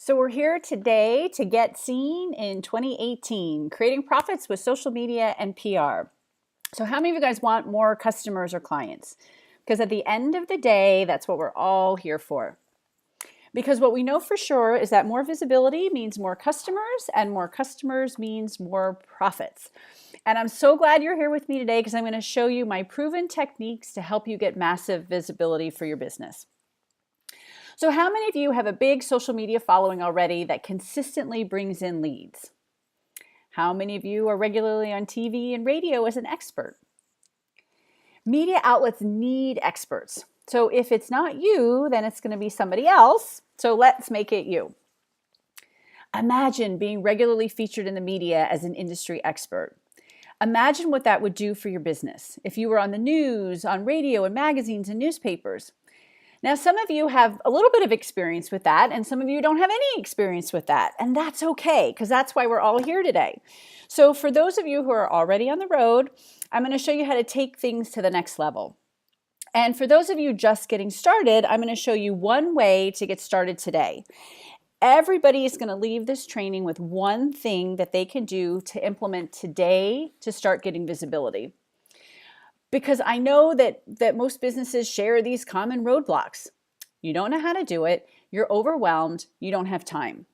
So we're here today to get seen in 2018, creating profits with social media and PR. So how many of you guys want more customers or clients? Because at the end of the day, that's what we're all here for. Because what we know for sure is that more visibility means more customers, and more customers means more profits. And I'm so glad you're here with me today because I'm going to show you my proven techniques to help you get massive visibility for your business. So how many of you have a big social media following already that consistently brings in leads? How many of you are regularly on TV and radio as an expert? Media outlets need experts. So if it's not you, then it's going to be somebody else. So let's make it you. Imagine being regularly featured in the media as an industry expert. Imagine what that would do for your business if you were on the news, on radio and magazines and newspapers. Now, some of you have a little bit of experience with that, and some of you don't have any experience with that, and that's okay, because that's why we're all here today. So for those of you who are already on the road, I'm going to show you how to take things to the next level. And for those of you just getting started, I'm going to show you one way to get started today. Everybody is going to leave this training with one thing that they can do to implement today to start getting visibility. Because I know that most businesses share these common roadblocks. You don't know how to do it, you're overwhelmed, you don't have time.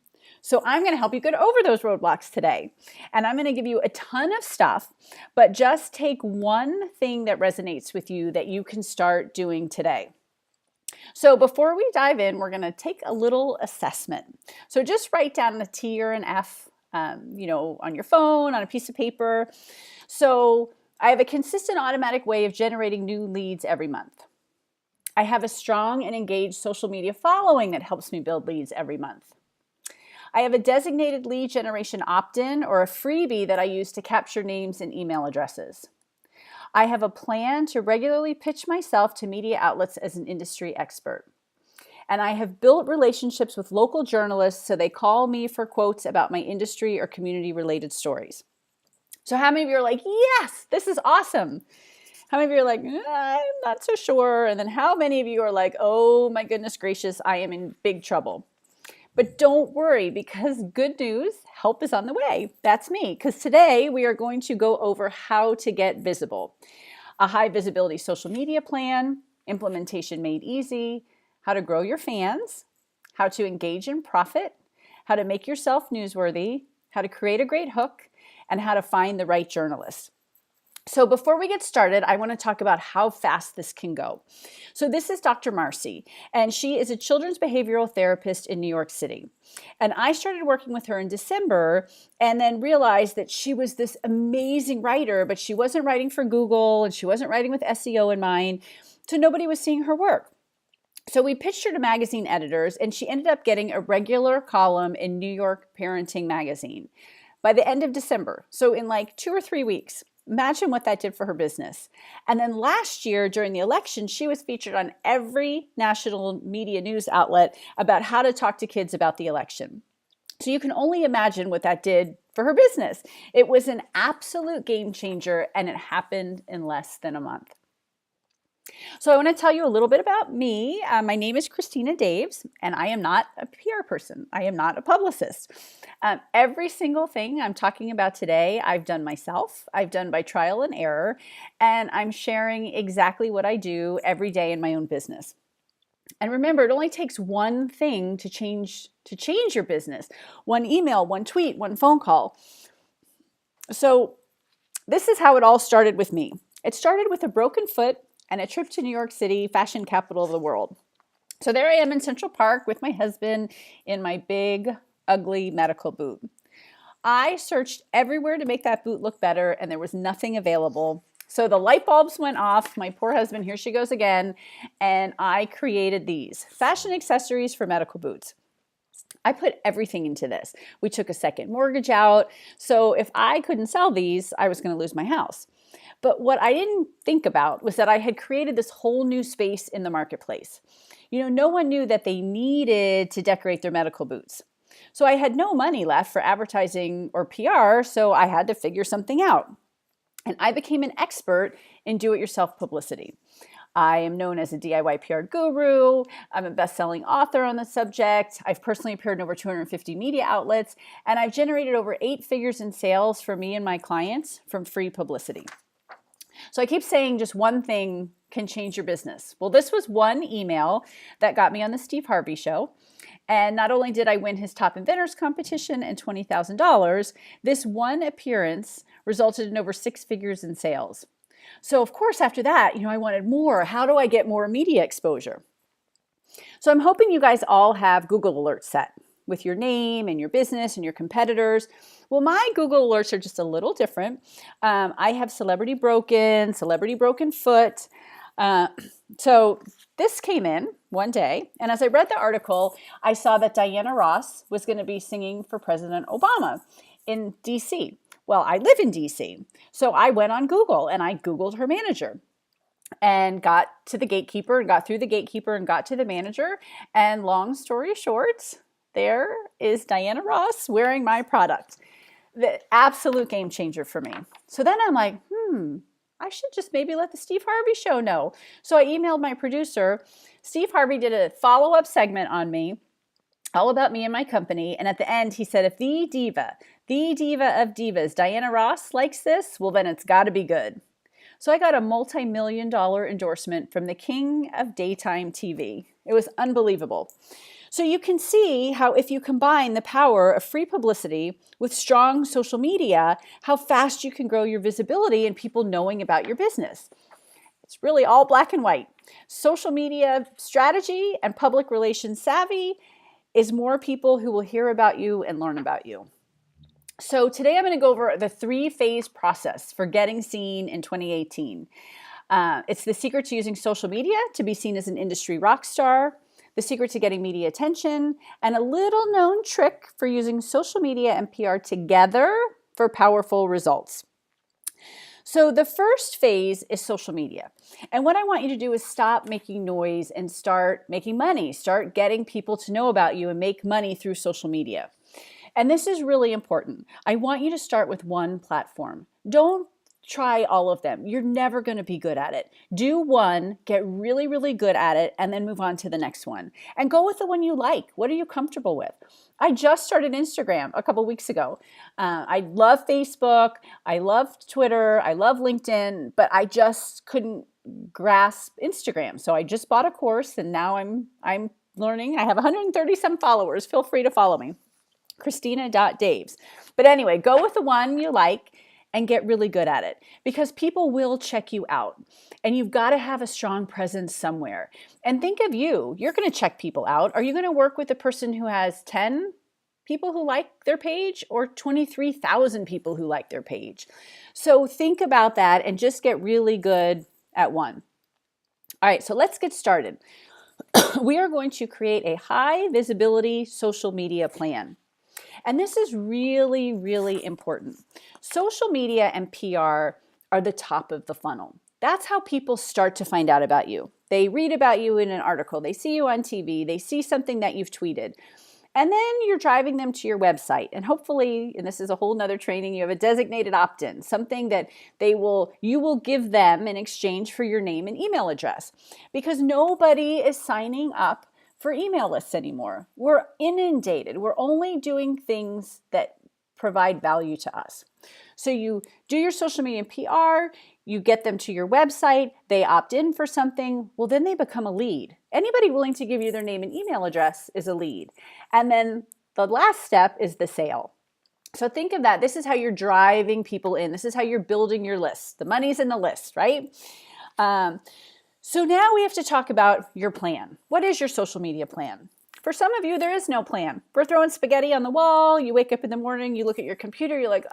So I'm going to help you get over those roadblocks today. And I'm going to give you a ton of stuff, but just take one thing that resonates with you that you can start doing today. So before we dive in, we're going to take a little assessment. So just write down a T or an F, on your phone, on a piece of paper. So I have a consistent automatic way of generating new leads every month. I have a strong and engaged social media following that helps me build leads every month. I have a designated lead generation opt-in or a freebie that I use to capture names and email addresses. I have a plan to regularly pitch myself to media outlets as an industry expert. And I have built relationships with local journalists so they call me for quotes about my industry or community-related stories. So how many of you are like, yes, this is awesome? How many of you are like, I'm not so sure? And then how many of you are like, oh my goodness gracious, I am in big trouble? But don't worry, because good news, help is on the way. That's me, because today we are going to go over how to get visible. A high visibility social media plan, implementation made easy, how to grow your fans, how to engage in profit, how to make yourself newsworthy, how to create a great hook, and how to find the right journalist. So before we get started, I want to talk about how fast this can go. So this is Dr. Marcy, and she is a children's behavioral therapist in New York City. And I started working with her in December and then realized that she was this amazing writer, but she wasn't writing for Google and she wasn't writing with SEO in mind. So nobody was seeing her work. So we pitched her to magazine editors, and she ended up getting a regular column in New York Parenting Magazine by the end of December. So in like 2 or 3 weeks. Imagine what that did for her business. And then last year during the election, she was featured on every national media news outlet about how to talk to kids about the election. So you can only imagine what that did for her business. It was an absolute game changer, and it happened in less than a month. So I want to tell you a little bit about me. My name is Christina Daves, and I am not a PR person. I am not a publicist. Every single thing I'm talking about today, I've done myself. I've done by trial and error, and I'm sharing exactly what I do every day in my own business. And remember, it only takes one thing to change your business. One email, one tweet, one phone call. So this is how it all started with me. It started with a broken foot and a trip to New York City, fashion capital of the world. So there I am in Central Park with my husband in my big, ugly medical boot. I searched everywhere to make that boot look better, and there was nothing available. So the light bulbs went off. My poor husband, here she goes again, and I created these fashion accessories for medical boots. I put everything into this. We took a second mortgage out. So if I couldn't sell these, I was going to lose my house. But what I didn't think about was that I had created this whole new space in the marketplace. No one knew that they needed to decorate their medical boots. So I had no money left for advertising or PR, so I had to figure something out. And I became an expert in do-it-yourself publicity. I am known as a DIY PR guru. I'm a best-selling author on the subject. I've personally appeared in over 250 media outlets, and I've generated over 8 figures in sales for me and my clients from free publicity. So I keep saying just one thing can change your business. Well, this was one email that got me on the Steve Harvey show. And not only did I win his top inventors competition and $20,000, this one appearance resulted in over 6 figures in sales. So of course, after that, I wanted more. How do I get more media exposure? So I'm hoping you guys all have Google alerts set with your name and your business and your competitors. Well, my Google alerts are just a little different. I have celebrity broken foot. So this came in one day, and as I read the article, I saw that Diana Ross was going to be singing for President Obama in DC. Well, I live in DC, so I went on Google and I Googled her manager and got to the gatekeeper and got through the gatekeeper and got to the manager. And long story short, there is Diana Ross wearing my product. The absolute game changer for me. So then I'm like, I should just maybe let the Steve Harvey show know. So I emailed my producer. Steve Harvey did a follow-up segment on me, all about me and my company. And at the end, he said, if the diva of divas, Diana Ross, likes this, well, then it's got to be good. So I got a multi-million-dollar endorsement from the king of daytime TV. It was unbelievable. So you can see how if you combine the power of free publicity with strong social media, how fast you can grow your visibility and people knowing about your business. It's really all black and white. Social media strategy and public relations savvy is more people who will hear about you and learn about you. So today I'm going to go over the 3-phase process for getting seen in 2018. It's the secret to using social media to be seen as an industry rock star, the secret to getting media attention, and a little known trick for using social media and PR together for powerful results. So the first phase is social media. And what I want you to do is stop making noise and start making money. Start getting people to know about you and make money through social media. And this is really important. I want you to start with one platform. Don't try all of them. You're never going to be good at it. Do one, get really, really good at it, and then move on to the next one. And go with the one you like. What are you comfortable with? I just started Instagram a couple weeks ago. I love Facebook. I love Twitter. I love LinkedIn, but I just couldn't grasp Instagram. So I just bought a course, and now I'm learning. I have 130 some followers. Feel free to follow me. Christina.Daves. But anyway, go with the one you like and get really good at it because people will check you out and you've got to have a strong presence somewhere. And think of you. You're going to check people out. Are you going to work with a person who has 10 people who like their page or 23,000 people who like their page? So think about that and just get really good at one. All right, so let's get started. We are going to create a high visibility social media plan. And this is really, really important. Social media and PR are the top of the funnel. That's how people start to find out about you. They read about you in an article. They see you on TV. They see something that you've tweeted. And then you're driving them to your website. And hopefully, and this is a whole nother training, you have a designated opt-in, something that you will give them in exchange for your name and email address. Because nobody is signing up for email lists anymore. We're inundated. We're only doing things that provide value to us. So you do your social media and PR, you get them to your website, they opt in for something, well, then they become a lead. Anybody willing to give you their name and email address is a lead. And then the last step is the sale. So think of that. This is how you're driving people in. This is how you're building your list. The money's in the list, right? So now we have to talk about your plan. What is your social media plan? For some of you, there is no plan. We're throwing spaghetti on the wall. You wake up in the morning, you look at your computer, you're like,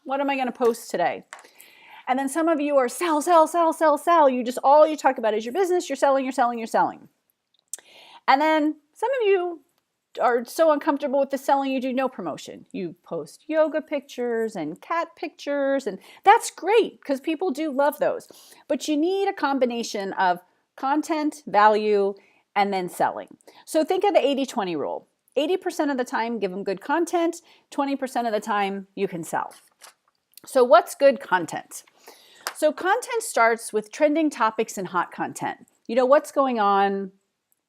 what am I going to post today? And then some of you are sell, sell, sell, sell, sell. All you talk about is your business. You're selling, you're selling, you're selling. And then some of you are so uncomfortable with the selling, you do no promotion. You post yoga pictures and cat pictures, and that's great because people do love those. But you need a combination of content, value, and then selling. So think of the 80-20 rule. 80% of the time, give them good content. 20% of the time, you can sell. So what's good content? So content starts with trending topics and hot content. You know, what's going on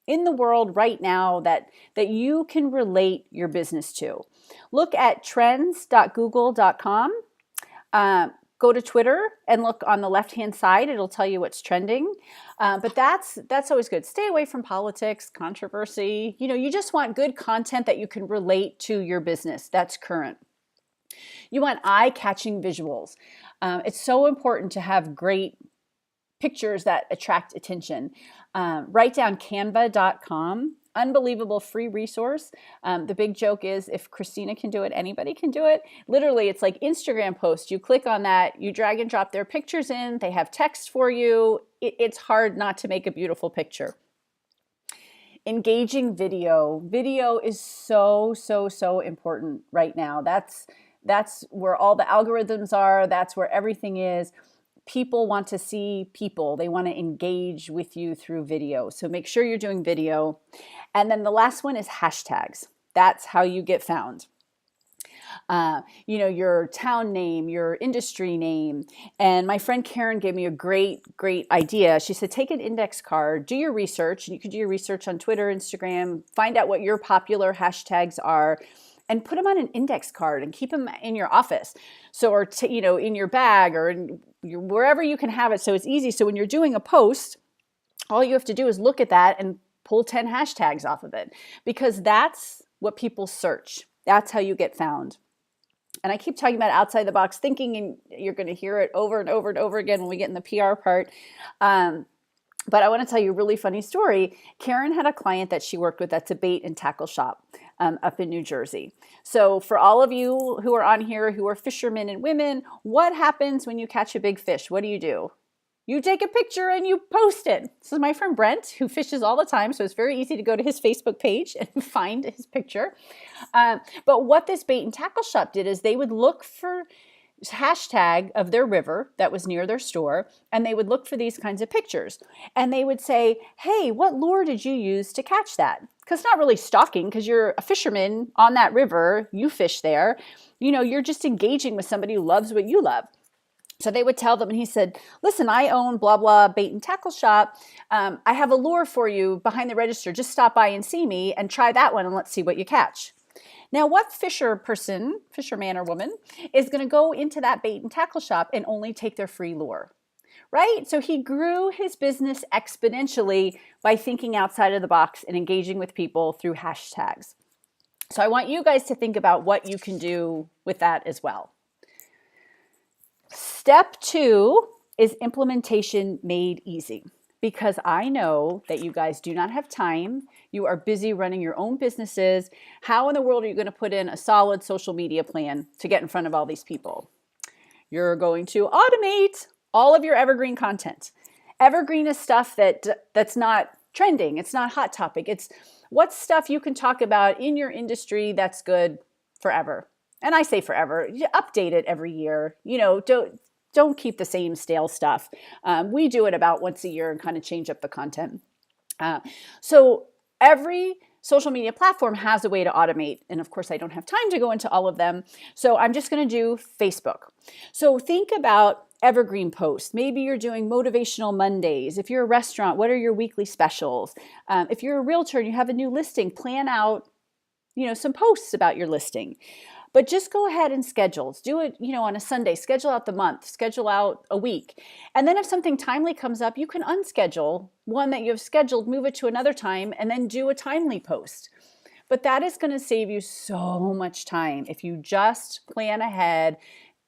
in the world right now that you can relate your business to. Look at trends.google.com. Go to Twitter and look on the left-hand side. It'll tell you what's trending. But that's always good. Stay away from politics, controversy. You know, you just want good content that you can relate to your business. That's current. You want eye-catching visuals. It's so important to have great pictures that attract attention. Write down canva.com. Unbelievable free resource. The big joke is if Christina can do it, anybody can do it. Literally, it's like Instagram post. You click on that, you drag and drop their pictures in, they have text for you. It's hard not to make a beautiful picture. Engaging video. Video is so important right now. That's where all the algorithms are. That's where everything is. People want to see people. They want to engage with you through video. So make sure you're doing video. And then the last one is hashtags. That's how you get found. You know, your town name, your industry name. And my friend Karen gave me a great idea. She said, take an index card, do your research. And you can do your research on Twitter, Instagram, find out what your popular hashtags are, and put them on an index card and keep them in your office. So, or you know, in your bag or wherever you can have it. So it's easy. So when you're doing a post, all you have to do is look at that and pull 10 hashtags off of it, because that's what people search. That's how you get found. And I keep talking about outside the box thinking, and you're going to hear it over and over and over again when we get in the PR part. But I want to tell you a really funny story. Karen had a client that she worked with that's a bait and tackle shop up in New Jersey. So for all of you who are on here who are fishermen and women, what happens when you catch a big fish? What do? You take a picture and you post it. This is my friend Brent, who fishes all the time, so it's very easy to go to his Facebook page and find his picture. But what this bait and tackle shop did is they would look for hashtag of their river that was near their store, and they would look for these kinds of pictures. And they would say, hey, what lure did you use to catch that? Because it's not really stalking, because you're a fisherman on that river, you fish there. You know, you're just engaging with somebody who loves what you love. So they would tell them, and he said, listen, I own blah, blah, bait and tackle shop. I have a lure for you behind the register. Just stop by and see me and try that one, and let's see what you catch. Now, what fisherman or woman, is going to go into that bait and tackle shop and only take their free lure, right? So he grew his business exponentially by thinking outside of the box and engaging with people through hashtags. So I want you guys to think about what you can do with that as well. Step 2 is implementation made easy, because I know that you guys do not have time. You are busy running your own businesses. How in the world are you going to put in a solid social media plan to get in front of all these people? You're going to automate all of your evergreen content. Evergreen is stuff that's not trending. It's not hot topic. It's what stuff you can talk about in your industry that's good forever. And I say forever. You update it every year. You know, don't keep the same stale stuff. We do it about once a year and kind of change up the content. So every social media platform has a way to automate. And of course, I don't have time to go into all of them. So I'm just going to do Facebook. So think about evergreen posts. Maybe you're doing motivational Mondays. If you're a restaurant, what are your weekly specials? If you're a realtor and you have a new listing, plan out, you know, some posts about your listing. But just go ahead and schedule. Do it, you know, on a Sunday. Schedule out the month. Schedule out a week. And then if something timely comes up, you can unschedule one that you have scheduled, move it to another time, and then do a timely post. But that is going to save you so much time if you just plan ahead,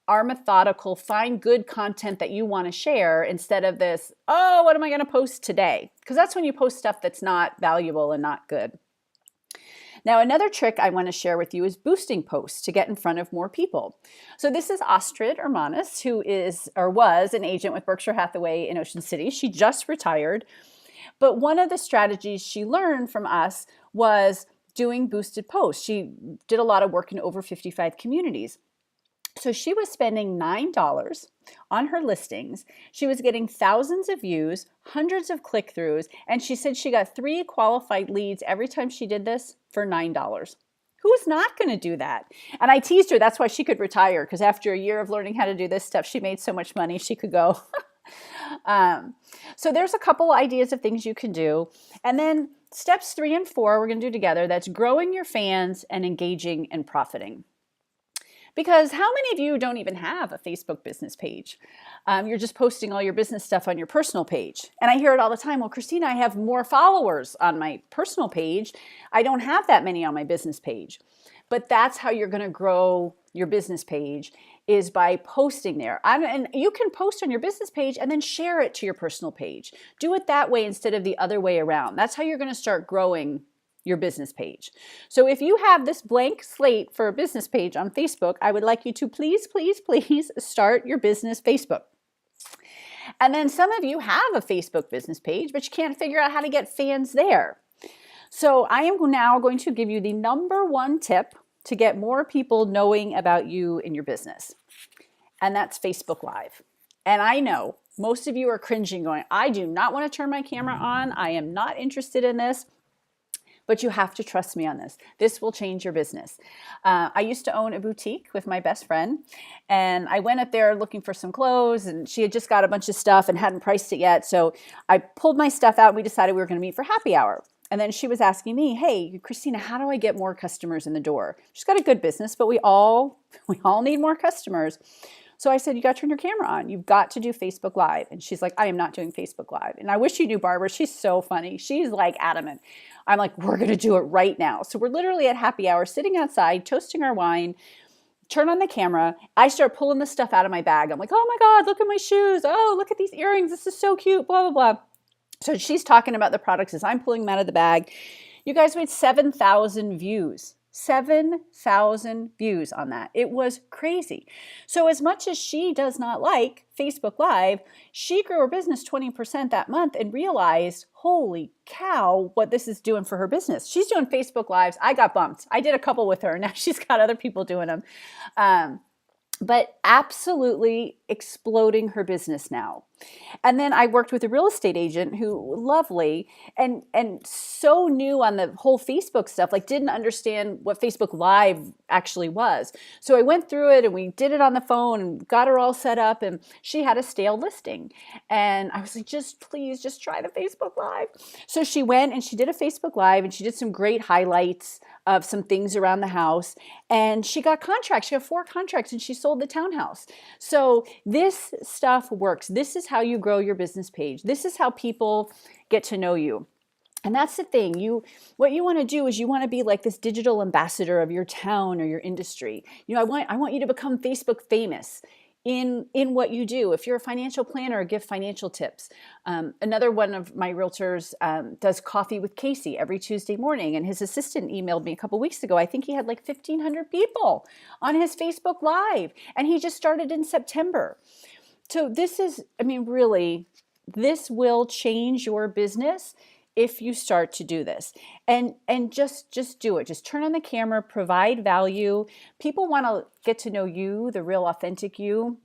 are methodical, find good content that you want to share instead of this, oh, what am I going to post today? Because that's when you post stuff that's not valuable and not good. Now, another trick I want to share with you is boosting posts to get in front of more people. So this is Astrid Hermanis, who is or was an agent with Berkshire Hathaway in Ocean City. She just retired. But one of the strategies she learned from us was doing boosted posts. She did a lot of work in over 55 communities. So she was spending $9 on her listings. She was getting thousands of views, hundreds of click-throughs, and she said she got 3 qualified leads every time she did this for $9. Who Who's not going to do that? And I teased her. That's why she could retire, because after a year of learning how to do this stuff, she made so much money she could go. So there's a couple ideas of things you can do. And then steps 3 and 4, we're going to do together. That's growing your fans and engaging and profiting. Because how many of you don't even have a Facebook business page? You're just posting all your business stuff on your personal page. And I hear it all the time. Well, Christina, I have more followers on my personal page. I don't have that many on my business page. But that's how you're going to grow your business page, is by posting there. And you can post on your business page and then share it to your personal page. Do it that way instead of the other way around. That's how you're going to start growing your business page. So if you have this blank slate for a business page on Facebook, I would like you to please, please, please start your business Facebook. And then some of you have a Facebook business page, but you can't figure out how to get fans there. So I am now going to give you the number 1 tip to get more people knowing about you and your business. And that's Facebook Live. And I know most of you are cringing, going, I do not want to turn my camera on. I am not interested in this. But you have to trust me on this. This will change your business. I used to own a boutique with my best friend, and I went up there looking for some clothes, and she had just got a bunch of stuff and hadn't priced it yet. So I pulled my stuff out, and we decided we were going to meet for happy hour. And then she was asking me, hey, Christina, how do I get more customers in the door? She's got a good business, but we all need more customers. So I said, you got to turn your camera on. You've got to do Facebook Live. And she's like, I am not doing Facebook Live. And I wish you knew Barbara. She's so funny. She's like adamant. I'm like, we're going to do it right now. So we're literally at happy hour, sitting outside, toasting our wine, turn on the camera. I start pulling the stuff out of my bag. I'm like, oh my God, look at my shoes. Oh, look at these earrings. This is so cute, blah, blah, blah. So she's talking about the products as I'm pulling them out of the bag. You guys, we had 7,000 views. 7,000 views on that. It was crazy. So as much as she does not like Facebook Live, she grew her business 20% that month and realized, holy cow, what this is doing for her business. She's doing Facebook Lives. I got bumped. I did a couple with her. Now she's got other people doing them. But absolutely exploding her business now. And then I worked with a real estate agent who, lovely, and so new on the whole Facebook stuff, like didn't understand what Facebook Live actually was. So I went through it and we did it on the phone and got her all set up, and she had a stale listing. And I was like, please try the Facebook Live. So she went and she did a Facebook Live, and she did some great highlights of some things around the house, and she got contracts. She got 4 contracts, and she sold the townhouse. So this stuff works. This is how you grow your business page. This is how people get to know you. And that's the thing. What you want to do is you want to be like this digital ambassador of your town or your industry. I want you to become Facebook famous in what you do. If you're a financial planner, give financial tips. Another one of my realtors does coffee with Casey every Tuesday morning, and his assistant emailed me a couple weeks ago. I think he had like 1,500 people on his Facebook Live, and he just started in September. So this is, really, this will change your business if you start to do this. And just do it. Just turn on the camera, provide value. People want to get to know you, the real authentic you,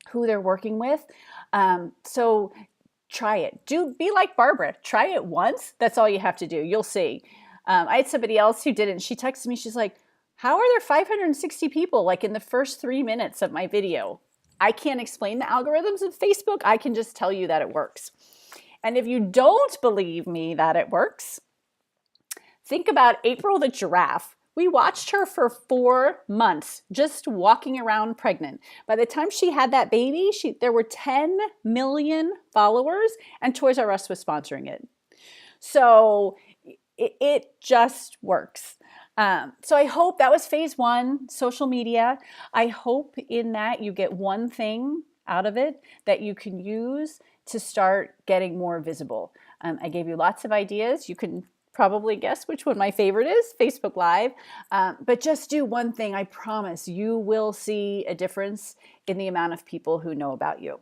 who they're working with. So try it. Be like Barbara. Try it once. That's all you have to do. You'll see. I had somebody else who did it, and she texted me. She's like, how are there 560 people like in the first 3 minutes of my video? I can't explain the algorithms of Facebook. I can just tell you that it works. And if you don't believe me that it works, think about April the giraffe. We watched her for 4 months just walking around pregnant. By the time she had that baby, there were 10 million followers, and Toys R Us was sponsoring it. So it just works. So I hope that was phase 1, social media. I hope in that you get one thing out of it that you can use to start getting more visible. I gave you lots of ideas. You can probably guess which one my favorite is, Facebook Live. But just do one thing. I promise you will see a difference in the amount of people who know about you.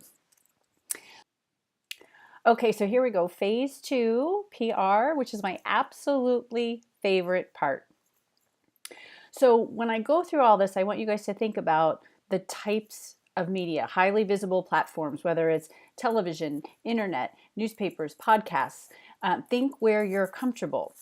Okay, so here we go. Phase 2, PR, which is my absolutely favorite part. So when I go through all this, I want you guys to think about the types of media, highly visible platforms, whether it's television, internet, newspapers, podcasts. Think where you're comfortable.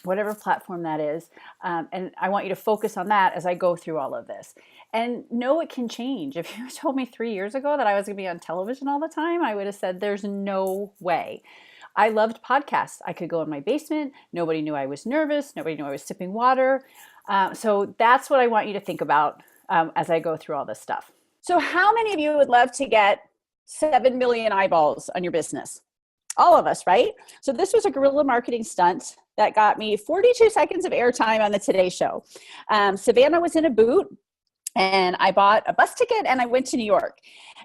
whatever platform that is. And I want you to focus on that as I go through all of this. And know it can change. If you told me 3 years ago that I was going to be on television all the time, I would have said, there's no way. I loved podcasts. I could go in my basement. Nobody knew I was nervous. Nobody knew I was sipping water. So that's what I want you to think about as I go through all this stuff. So how many of you would love to get 7 million eyeballs on your business? All of us, right? So this was a guerrilla marketing stunt that got me 42 seconds of airtime on the Today Show. Savannah was in a boot, and I bought a bus ticket and I went to New York.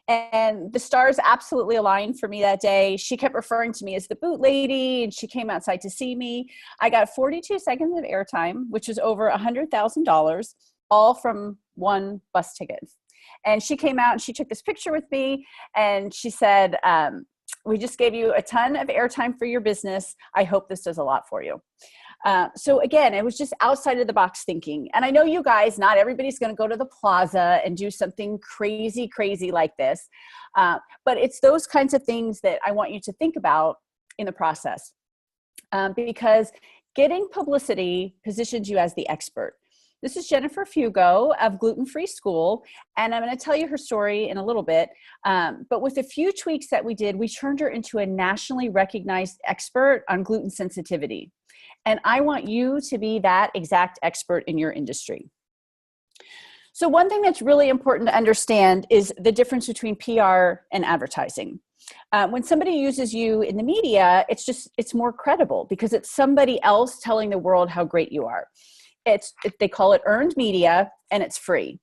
And the stars absolutely aligned for me that day. She kept referring to me as the boot lady, and she came outside to see me. I got 42 seconds of airtime, which was over $100,000, all from one bus ticket. And she came out and she took this picture with me, and she said, we just gave you a ton of airtime for your business. I hope this does a lot for you. So again, it was just outside of the box thinking. And I know you guys, not everybody's going to go to the plaza and do something crazy, crazy like this. But it's those kinds of things that I want you to think about in the process. Because getting publicity positions you as the expert. This is Jennifer Fugo of Gluten Free School, and I'm going to tell you her story in a little bit. But with a few tweaks that we did, we turned her into a nationally recognized expert on gluten sensitivity. And I want you to be that exact expert in your industry. So one thing that's really important to understand is the difference between PR and advertising. When somebody uses you in the media, it's more credible because it's somebody else telling the world how great you are. They call it earned media, and it's free.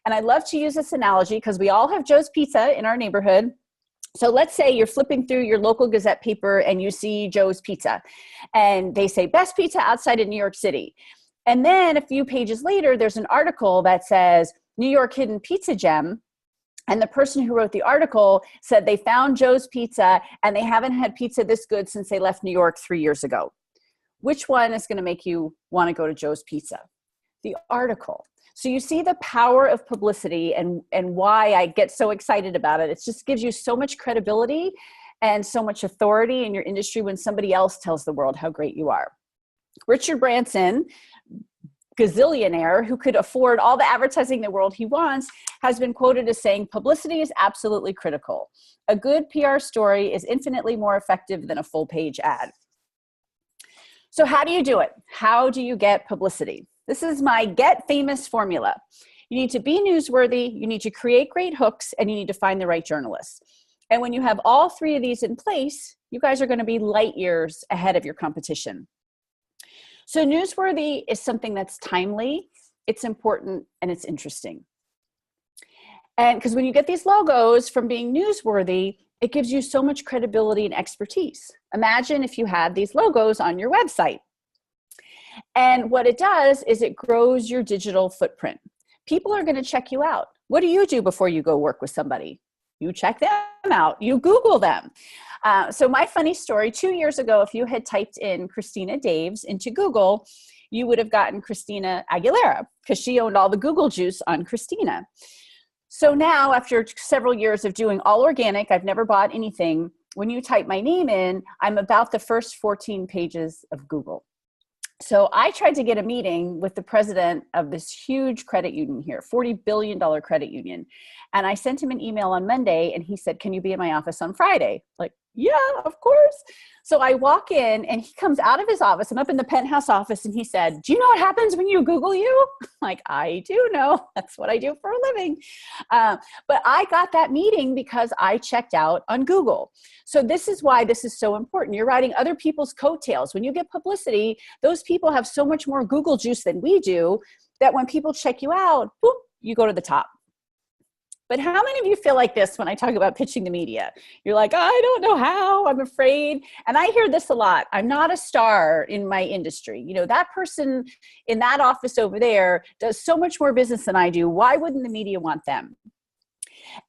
And I love to use this analogy because we all have Joe's Pizza in our neighborhood. So let's say you're flipping through your local Gazette paper and you see Joe's Pizza, and they say best pizza outside of New York City. And then a few pages later, there's an article that says New York hidden pizza gem. And the person who wrote the article said they found Joe's Pizza and they haven't had pizza this good since they left New York 3 years ago. Which one is going to make you want to go to Joe's Pizza? The article. So you see the power of publicity and why I get so excited about it. It just gives you so much credibility and so much authority in your industry when somebody else tells the world how great you are. Richard Branson, gazillionaire who could afford all the advertising in the world he wants, has been quoted as saying, publicity is absolutely critical. A good PR story is infinitely more effective than a full-page ad. So how do you do it? How do you get publicity? This is my get famous formula. You need to be newsworthy, you need to create great hooks, and you need to find the right journalists. And when you have all three of these in place, you guys are going to be light years ahead of your competition. So newsworthy is something that's timely, it's important, and it's interesting. And because when you get these logos from being newsworthy, it gives you so much credibility and expertise. Imagine if you had these logos on your website. And what it does is it grows your digital footprint. People are going to check you out. What do you do before you go work with somebody? You check them out. You Google them. So my funny story, 2 years ago, if you had typed in Christina Daves into Google, you would have gotten Christina Aguilera because she owned all the Google juice on Christina. So now, after several years of doing all organic, I've never bought anything. When you type my name in, I'm about the first 14 pages of Google. So I tried to get a meeting with the president of this huge credit union here, $40 billion credit union. And I sent him an email on Monday and he said, can you be in my office on Friday? Like, yeah, of course. So I walk in and he comes out of his office. I'm up in the penthouse office and he said, do you know what happens when you Google you? I'm like, I do know. That's what I do for a living. But I got that meeting because I checked out on Google. So this is why this is so important. You're riding other people's coattails. When you get publicity, those people have so much more Google juice than we do that when people check you out, boop, you go to the top. But how many of you feel like this when I talk about pitching the media? You're like, I don't know how, I'm afraid. And I hear this a lot. I'm not a star in my industry. You know, that person in that office over there does so much more business than I do. Why wouldn't the media want them?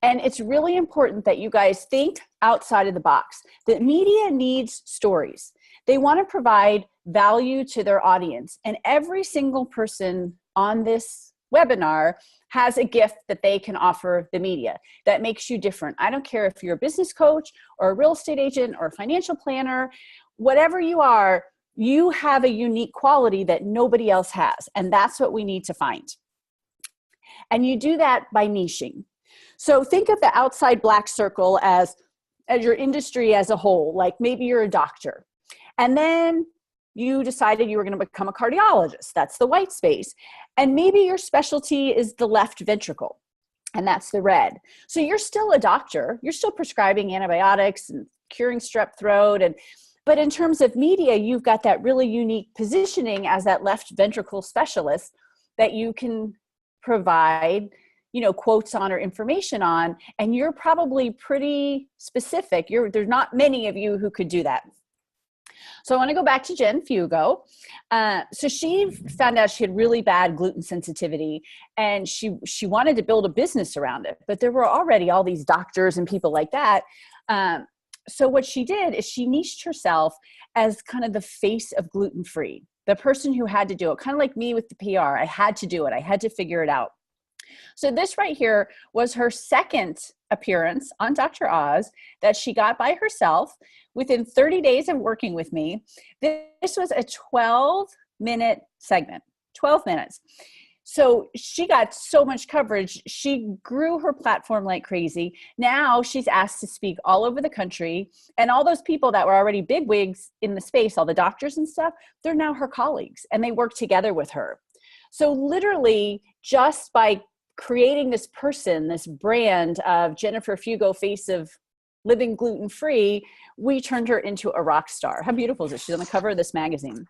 And it's really important that you guys think outside of the box. The media needs stories. They want to provide value to their audience. And every single person on this webinar has a gift that they can offer the media that makes you different. I don't care if you're a business coach or a real estate agent or a financial planner, whatever you are, you have a unique quality that nobody else has. And that's what we need to find. And you do that by niching. So think of the outside black circle as your industry as a whole. Like maybe you're a doctor. And then you decided you were going to become a cardiologist. That's the white space. And maybe your specialty is the left ventricle. And that's the red. So you're still a doctor. You're still prescribing antibiotics and curing strep throat. But in terms of media, you've got that really unique positioning as that left ventricle specialist that you can provide, quotes on or information on. And you're probably pretty specific. There's not many of you who could do that. So I want to go back to Jen Fugo. So she found out she had really bad gluten sensitivity, and she wanted to build a business around it, but there were already all these doctors and people like that. So what she did is she niched herself as kind of the face of gluten-free, the person who had to do it, kind of like me with the PR. I had to do it. I had to figure it out. So this right here was her second appearance on Dr. Oz that she got by herself within 30 days of working with me. This was a 12-minute segment, 12 minutes. So she got so much coverage. She grew her platform like crazy. Now she's asked to speak all over the country. And all those people that were already bigwigs in the space, all the doctors and stuff, they're now her colleagues and they work together with her. So literally just by creating this person, this brand of Jennifer Fugo, face of living gluten-free, we turned her into a rock star. How beautiful is it? She's on the cover of this magazine.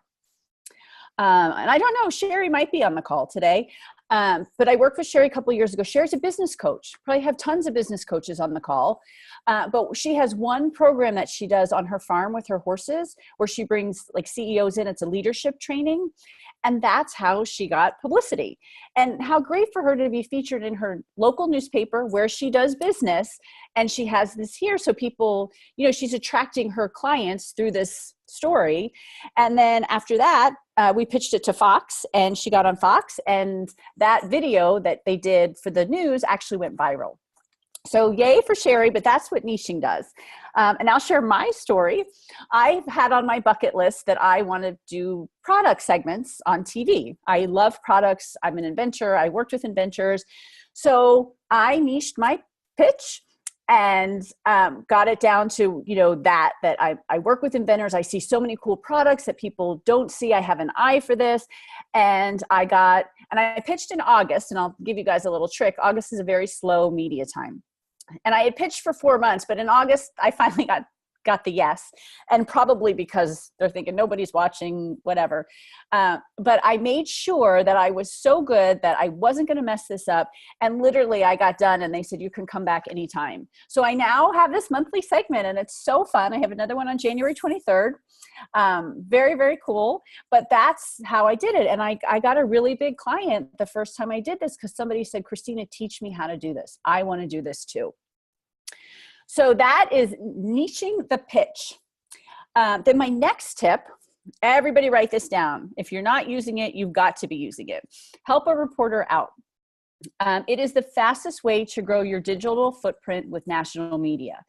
And I don't know, Sherry might be on the call today, but I worked with Sherry a couple of years ago. Sherry's a business coach. Probably have tons of business coaches on the call. But she has one program that she does on her farm with her horses where she brings like CEOs in. It's a leadership training. And that's how she got publicity. And how great for her to be featured in her local newspaper where she does business. And she has this here. So people, she's attracting her clients through this story. And then after that, we pitched it to Fox and she got on Fox. And that video that they did for the news actually went viral. So yay for Sherry, but that's what niching does. And I'll share my story. I've had on my bucket list that I want to do product segments on TV. I love products. I'm an inventor. I worked with inventors. So I niched my pitch and got it down to, that I work with inventors. I see so many cool products that people don't see. I have an eye for this. And I pitched in August, and I'll give you guys a little trick. August is a very slow media time. And I had pitched for 4 months, but in August, I finally got the yes. And probably because they're thinking nobody's watching, whatever. But I made sure that I was so good that I wasn't going to mess this up. And literally I got done and they said, you can come back anytime. So I now have this monthly segment and it's so fun. I have another one on January 23rd. Very, very cool. But that's how I did it. And I got a really big client the first time I did this because somebody said, Christina, teach me how to do this. I want to do this too. So that is niching the pitch. Then my next tip, everybody write this down. If you're not using it, you've got to be using it. Help a reporter out. It is the fastest way to grow your digital footprint with national media.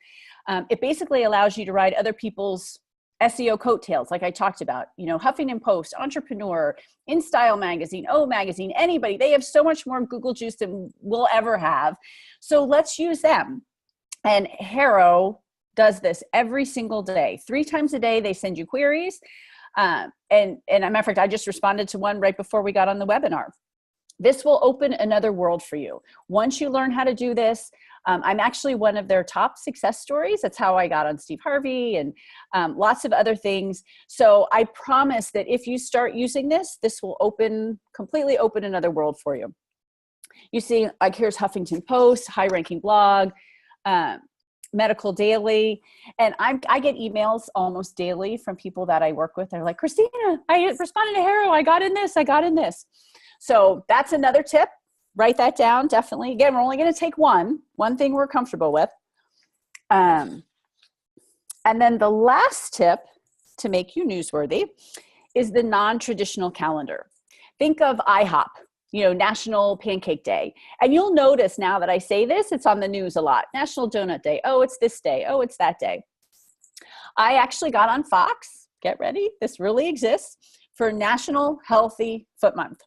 It basically allows you to ride other people's SEO coattails, like I talked about, Huffington Post, Entrepreneur, InStyle Magazine, O Magazine, anybody. They have so much more Google juice than we'll ever have. So let's use them. And Harrow does this every single day. 3 times a day, they send you queries. And as a matter of fact, I just responded to one right before we got on the webinar. This will open another world for you. Once you learn how to do this, I'm actually one of their top success stories. That's how I got on Steve Harvey and lots of other things. So I promise that if you start using this, this will completely open another world for you. You see, like here's Huffington Post, high-ranking blog, Medical Daily. And I get emails almost daily from people that I work with. They're like, Christina, I responded to Harrow. I got in this. So that's another tip. Write that down, definitely. Again, we're only going to take one thing we're comfortable with. And then the last tip to make you newsworthy is the non-traditional calendar. Think of IHOP, National Pancake Day. And you'll notice now that I say this, it's on the news a lot. National Donut Day. Oh, it's this day. Oh, it's that day. I actually got on Fox get ready, this really exists, for National Healthy Foot Month.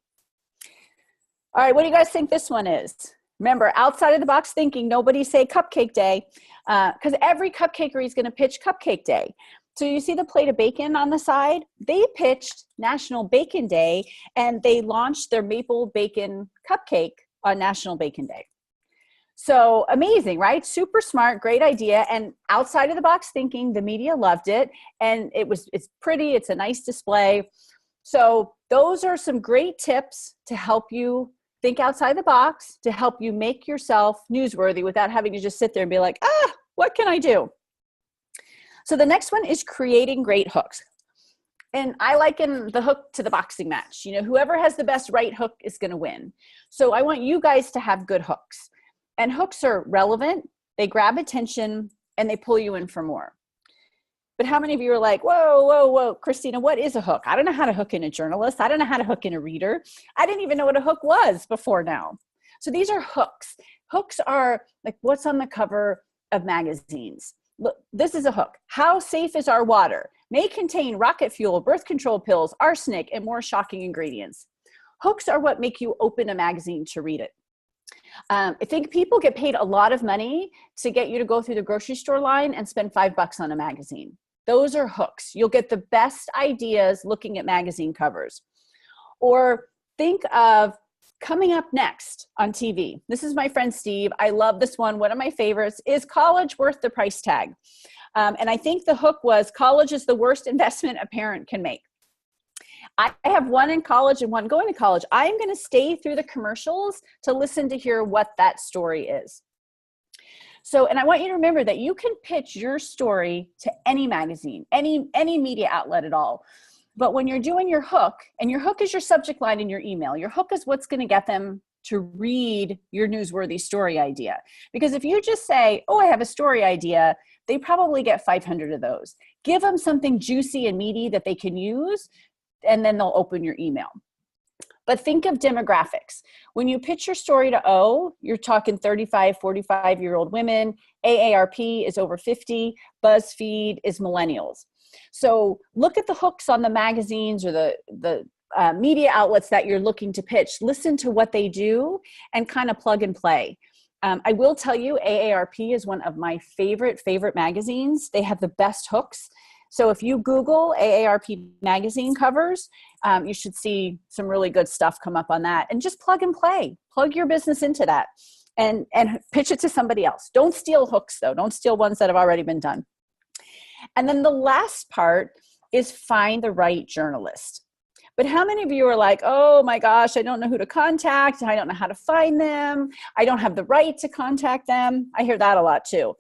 All right, what do you guys think this one is? Remember, outside of the box thinking, nobody say Cupcake Day, because every cupcakery is going to pitch Cupcake Day. So you see the plate of bacon on the side? They pitched National Bacon Day, and they launched their maple bacon cupcake on National Bacon Day. So amazing, right? Super smart, great idea. And outside of the box thinking, the media loved it. And it's pretty, it's a nice display. So those are some great tips to help you think outside the box, to help you make yourself newsworthy without having to just sit there and be like, what can I do? So the next one is creating great hooks. And I liken the hook to the boxing match. You know, whoever has the best right hook is going to win. So I want you guys to have good hooks. And hooks are relevant, they grab attention, and they pull you in for more. But how many of you are like, whoa, Christina, what is a hook? I don't know how to hook in a journalist. I don't know how to hook in a reader. I didn't even know what a hook was before now. So these are hooks. Hooks are like what's on the cover of magazines. Look, this is a hook. How safe is our water? May contain rocket fuel, birth control pills, arsenic, and more shocking ingredients. Hooks are what make you open a magazine to read it. I think people get paid a lot of money to get you to go through the grocery store line and spend $5 on a magazine. Those are hooks. You'll get the best ideas looking at magazine covers. Or think of coming up next on TV. This is my friend Steve. I love this one. One of my favorites is college worth the price tag. And I think the hook was college is the worst investment a parent can make. I have one in college and one going to college. I'm going to stay through the commercials to listen to hear what that story is. So, and I want you to remember that you can pitch your story to any magazine, any media outlet at all. But when you're doing your hook, and your hook is your subject line in your email, your hook is what's going to get them to read your newsworthy story idea. Because if you just say, oh, I have a story idea, they probably get 500 of those. Give them something juicy and meaty that they can use, and then they'll open your email. But think of demographics. When you pitch your story to O, you're talking 35, 45-year-old women. AARP is over 50. BuzzFeed is millennials. So look at the hooks on the magazines or the media outlets that you're looking to pitch. Listen to what they do and kind of plug and play. I will tell you, AARP is one of my favorite magazines. They have the best hooks. So if you Google AARP magazine covers, you should see some really good stuff come up on that. And just plug and play. Plug your business into that and pitch it to somebody else. Don't steal hooks, though. Don't steal ones that have already been done. And then the last part is find the right journalist. But how many of you are like, oh my gosh, I don't know who to contact. I don't know how to find them. I don't have the right to contact them. I hear that a lot too.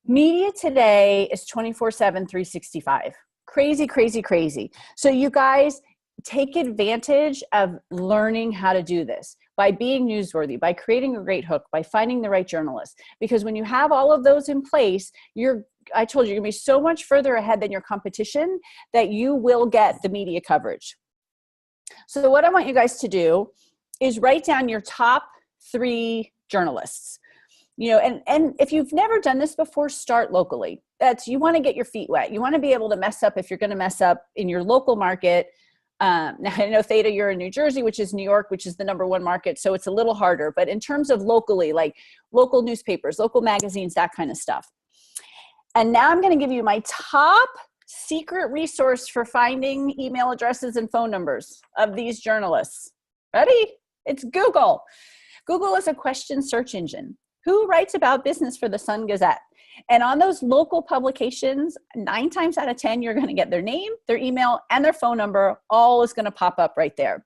Media today is 24/7, 365. Crazy, crazy, crazy. So you guys take advantage of learning how to do this by being newsworthy, by creating a great hook, by finding the right journalist. Because when you have all of those in place, I told you, you're going to be so much further ahead than your competition that you will get the media coverage. So what I want you guys to do is write down your top 3 journalists. You know, and if you've never done this before, start locally. You want to get your feet wet. You want to be able to mess up if you're going to mess up in your local market. Now I know Theta, you're in New Jersey, which is New York, which is the #1 market. So it's a little harder, but in terms of locally, like local newspapers, local magazines, that kind of stuff. And now I'm going to give you my top secret resource for finding email addresses and phone numbers of these journalists. Ready? It's Google. Google is a question search engine. Who writes about business for the Sun Gazette? And on those local publications, 9 times out of 10, you're going to get their name, their email, and their phone number. All is going to pop up right there.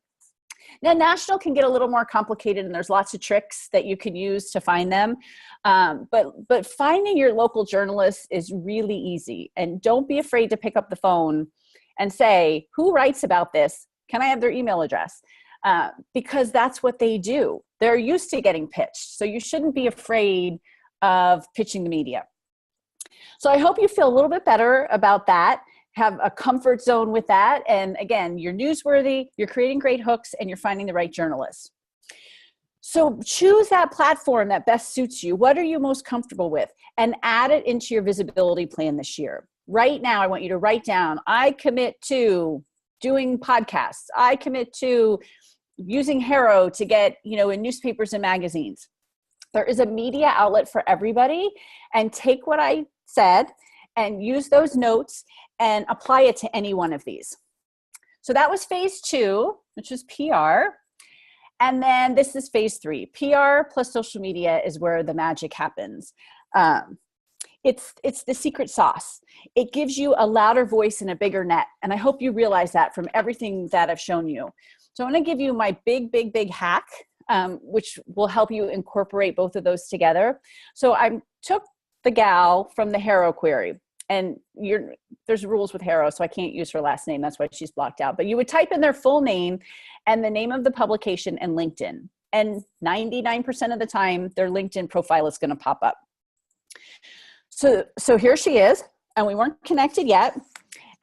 Now, national can get a little more complicated, and there's lots of tricks that you can use to find them. But finding your local journalists is really easy. And don't be afraid to pick up the phone and say, who writes about this? Can I have their email address? Because that's what they do. They're used to getting pitched. So you shouldn't be afraid of pitching the media. So I hope you feel a little bit better about that, have a comfort zone with that. And again, you're newsworthy, you're creating great hooks, and you're finding the right journalists. So choose that platform that best suits you. What are you most comfortable with? And add it into your visibility plan this year. right now, I want you to write down, I commit to doing podcasts. I commit to using Haro to get, in newspapers and magazines. There is a media outlet for everybody, and take what I said and use those notes and apply it to any one of these. So that was phase 2, which was PR. And then this is phase 3. PR plus social media is where the magic happens. It's the secret sauce. It gives you a louder voice and a bigger net. And I hope you realize that from everything that I've shown you. So I'm going to give you my big hack, which will help you incorporate both of those together. So I took the gal from the Haro query, and there's rules with Haro, so I can't use her last name. That's why she's blocked out. But you would type in their full name and the name of the publication and LinkedIn. And 99% of the time, their LinkedIn profile is going to pop up. So here she is, and we weren't connected yet.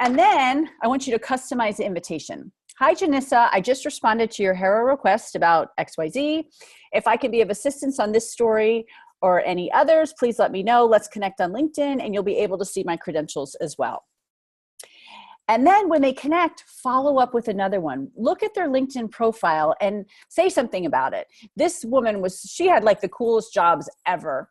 And then I want you to customize the invitation. Hi, Janissa. I just responded to your Haro request about XYZ. If I can be of assistance on this story or any others, please let me know. Let's connect on LinkedIn, and you'll be able to see my credentials as well. And then when they connect, follow up with another one. Look at their LinkedIn profile and say something about it. This woman she had like the coolest jobs ever,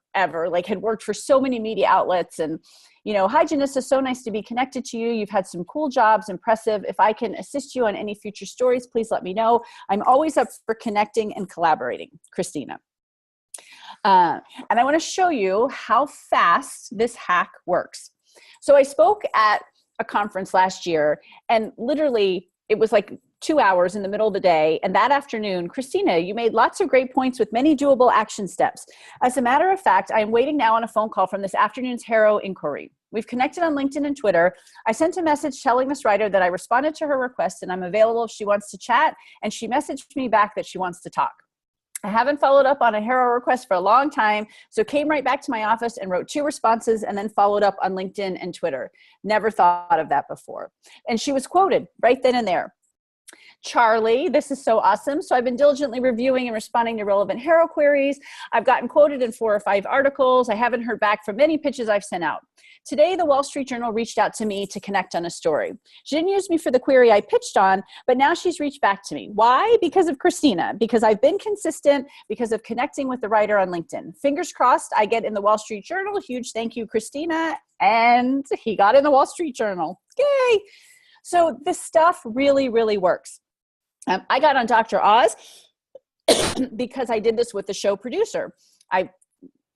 like had worked for so many media outlets. And, hi, Janissa, so nice to be connected to you. You've had some cool jobs, impressive. If I can assist you on any future stories, please let me know. I'm always up for connecting and collaborating. Christina. And I want to show you how fast this hack works. So I spoke at a conference last year, and literally it was like 2 hours in the middle of the day. And that afternoon, Christina, you made lots of great points with many doable action steps. As a matter of fact, I am waiting now on a phone call from this afternoon's Haro inquiry. We've connected on LinkedIn and Twitter. I sent a message telling this writer that I responded to her request and I'm available if she wants to chat. And she messaged me back that she wants to talk. I haven't followed up on a Haro request for a long time, so came right back to my office and wrote 2 responses and then followed up on LinkedIn and Twitter. Never thought of that before. And she was quoted right then and there. Charlie, this is so awesome. So I've been diligently reviewing and responding to relevant Haro queries. I've gotten quoted in 4 or 5 articles. I haven't heard back from any pitches I've sent out. Today, the Wall Street Journal reached out to me to connect on a story. She didn't use me for the query I pitched on, but now she's reached back to me. Why? Because of Christina, because I've been consistent, because of connecting with the writer on LinkedIn. Fingers crossed, I get in the Wall Street Journal. Huge thank you, Christina. And he got in the Wall Street Journal. Yay! So this stuff really, really works. I got on Dr. Oz because I did this with the show producer. I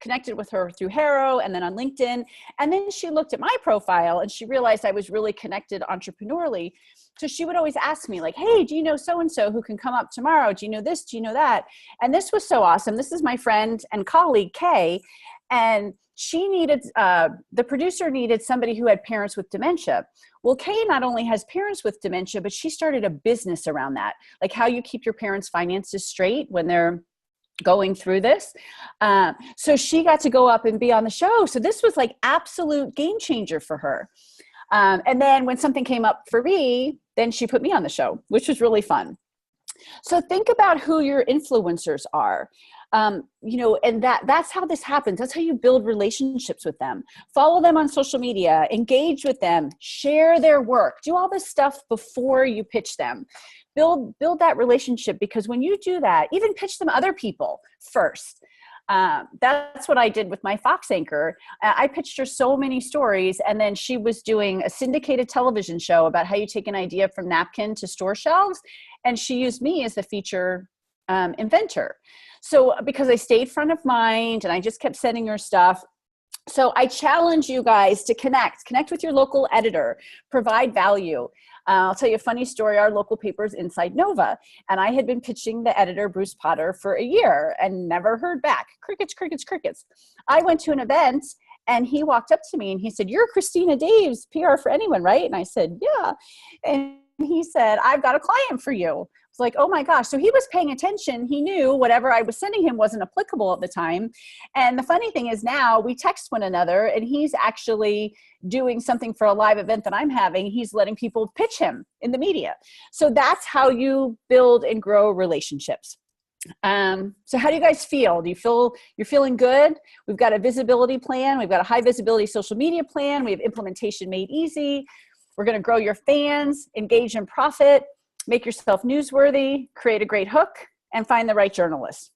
connected with her through Haro and then on LinkedIn. And then she looked at my profile and she realized I was really connected entrepreneurially. So she would always ask me like, hey, do you know so-and-so who can come up tomorrow? Do you know this? Do you know that? And this was so awesome. This is my friend and colleague, Kay. And she needed, the producer needed somebody who had parents with dementia. Well, Kay not only has parents with dementia, but she started a business around that, like how you keep your parents' finances straight when they're going through this. So she got to go up and be on the show. So this was like absolute game changer for her. And then when something came up for me, then she put me on the show, which was really fun. So think about who your influencers are. And that's how this happens. That's how you build relationships with them. Follow them on social media, engage with them, share their work, do all this stuff before you pitch them. Build that relationship, because when you do that, even pitch them other people first. That's what I did with my Fox anchor. I pitched her so many stories, and then she was doing a syndicated television show about how you take an idea from napkin to store shelves. And she used me as the feature inventor. So because I stayed front of mind and I just kept sending her stuff. So I challenge you guys to connect with your local editor, provide value. I'll tell you a funny story. Our local paper is Inside Nova, and I had been pitching the editor, Bruce Potter, for a year and never heard back. Crickets, crickets, crickets. I went to an event and he walked up to me and he said, "You're Christina Daves, PR for Anyone, right?" And I said, "Yeah." And he said, "I've got a client for you." I was like, oh my gosh. So he was paying attention. He knew whatever I was sending him wasn't applicable at the time. And the funny thing is now we text one another, and he's actually doing something for a live event that I'm having. He's letting people pitch him in the media. So that's how you build and grow relationships. So how do you guys feel? Do you feel you're feeling good? We've got a visibility plan. We've got a high visibility social media plan. We have implementation made easy. We're going to grow your fans, engage in profit, make yourself newsworthy, create a great hook, and find the right journalist.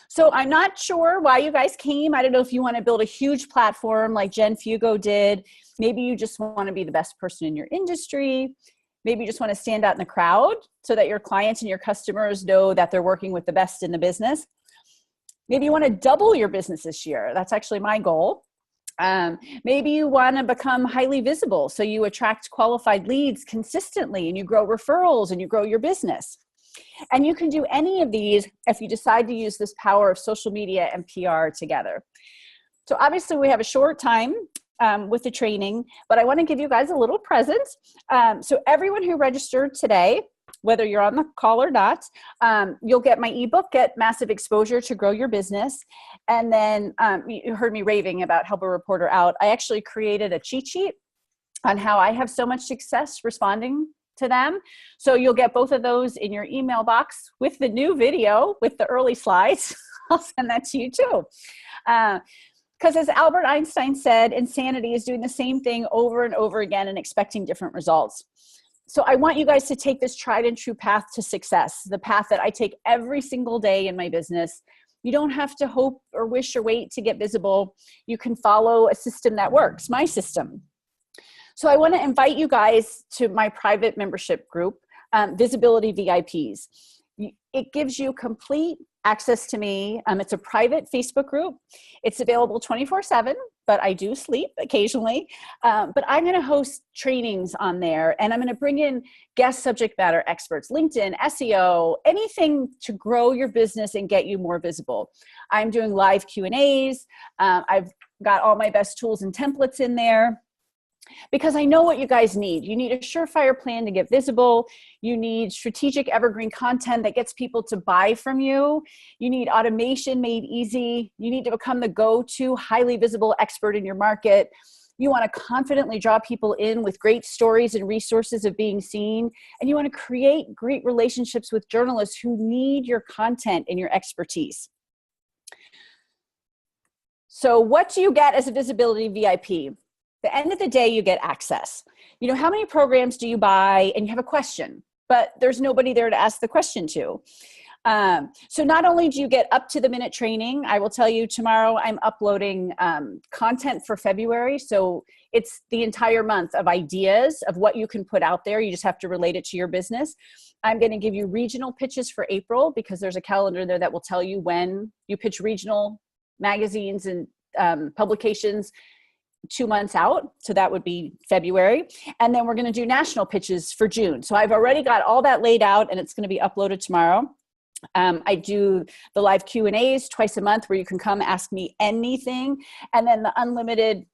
So I'm not sure why you guys came. I don't know if you want to build a huge platform like Jen Fugo did. Maybe you just want to be the best person in your industry. Maybe you just want to stand out in the crowd so that your clients and your customers know that they're working with the best in the business. Maybe you want to double your business this year. That's actually my goal. Maybe you want to become highly visible so you attract qualified leads consistently and you grow referrals and you grow your business. And you can do any of these if you decide to use this power of social media and PR together. So obviously we have a short time with the training, but I want to give you guys a little present. So everyone who registered today, whether you're on the call or not, you'll get my ebook, Get Massive Exposure to Grow Your Business. And then you heard me raving about Help a Reporter Out. I actually created a cheat sheet on how I have so much success responding to them. So you'll get both of those in your email box with the new video, with the early slides. I'll send that to you too. Because as Albert Einstein said, insanity is doing the same thing over and over again and expecting different results. So I want you guys to take this tried and true path to success, the path that I take every single day in my business. You don't have to hope or wish or wait to get visible. You can follow a system that works, my system. So I want to invite you guys to my private membership group, Visibility VIPs. It gives you complete access to me. It's a private Facebook group. It's available 24/7, but I do sleep occasionally. But I'm going to host trainings on there, and I'm going to bring in guest subject matter experts, LinkedIn, SEO, anything to grow your business and get you more visible. I'm doing live Q&As. I've got all my best tools and templates in there. Because I know what you guys need. You need a surefire plan to get visible. You need strategic evergreen content that gets people to buy from you. You need automation made easy. You need to become the go-to highly visible expert in your market. You want to confidently draw people in with great stories and resources of being seen. And you want to create great relationships with journalists who need your content and your expertise. So what do you get as a Visibility VIP? At the end of the day, you get access. You know, how many programs do you buy and you have a question, but there's nobody there to ask the question to? So not only do you get up to the minute training, I will tell you tomorrow I'm uploading content for February. So it's the entire month of ideas of what you can put out there. You just have to relate it to your business. I'm going to give you regional pitches for April because there's a calendar there that will tell you when you pitch regional magazines and publications 2 months out. So that would be February. And then we're going to do national pitches for June. So I've already got all that laid out and it's going to be uploaded tomorrow. I do the live Q&As twice a month where you can come ask me anything. And then the unlimited